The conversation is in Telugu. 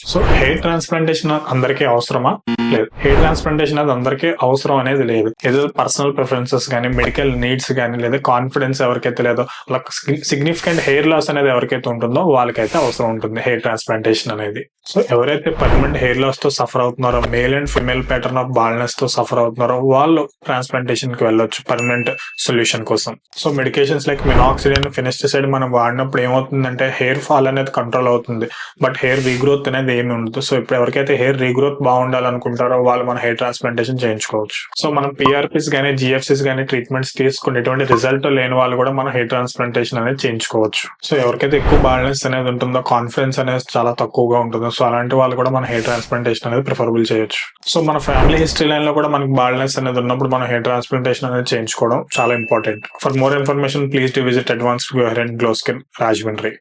సో హెయిర్ ట్రాన్స్ప్లాంటేషన్ అందరికీ అవసరమా? లేదు. హెయిర్ ట్రాన్స్ప్లాంటేషన్ అది అందరికీ అవసరం అనేది లేదు. ఏదో పర్సనల్ ప్రిఫరెన్సెస్ గానీ, మెడికల్ నీడ్స్ గానీ, లేదా కాన్ఫిడెన్స్ ఎవరికైతే లేదో, వాళ్ళకి సిగ్నిఫికెంట్ హెయిర్ లాస్ అనేది ఎవరికైతే ఉంటుందో వాళ్ళకైతే అవసరం ఉంటుంది హెయిర్ ట్రాన్స్ప్లాంటేషన్ అనేది. సో ఎవరైతే పర్మనెంట్ హెయిర్ లాస్ తో సఫర్ అవుతున్నారో, male and female pattern of baldness తో సఫర్ అవుతున్నారో వాళ్ళు ట్రాన్స్ప్లాంటేషన్ కి వెళ్ళొచ్చు పర్మనెంట్ సొల్యూషన్ కోసం. సో మెడికేషన్స్ లైక్ మినాక్సిడిన్, ఫినిస్టిసైడ్ మనం వాడినప్పుడు ఏమవుతుందంటే హెయిర్ ఫాల్ అనేది కంట్రోల్ అవుతుంది. బట్ హెయిర్ రీగ్రోత్ అనేది ఏమి ఉండదు. సో ఇప్పుడు ఎవరికైతే హెయిర్ రీగ్రోత్ బాగుండాలనుకుంటారో వాళ్ళు మన హెయిర్ ట్రాన్స్ప్లాంటేషన్ చేయించుకోవచ్చు. సో మనం పిఆర్పీస్ గానీ, జిఎఫ్సిస్ గానీ ట్రీట్మెంట్స్ తీసుకుని ఎటువంటి రిజల్ట్ లేని వాళ్ళు కూడా మన హెయిర్ ట్రాన్స్ప్లాంటేషన్ అనేది చేయించుకోవచ్చు. సో ఎవరికైతే ఎక్కువ బాల్నెస్ అనేది ఉంటుందో, కాన్ఫిడెన్స్ అనేది చాలా తక్కువగా ఉంటుందో, సో అలాంటి వాళ్ళు కూడా మన హెయిర్ ట్రాన్స్ప్లాంటేషన్ అనేది ప్రిఫరబుల్ చేయొచ్చు. సో మన ఫ్యామిలీ హిస్టరీ లైన్ లో కూడా మనకి బాల్నెస్ అనేది ఉన్నప్పుడు మన హెయిర్ ట్రాన్స్ప్లాంటేషన్ అనేది చేయించుకోవడం చాలా important. For more information please to visit advanced hair and glow skin Rajahmundry.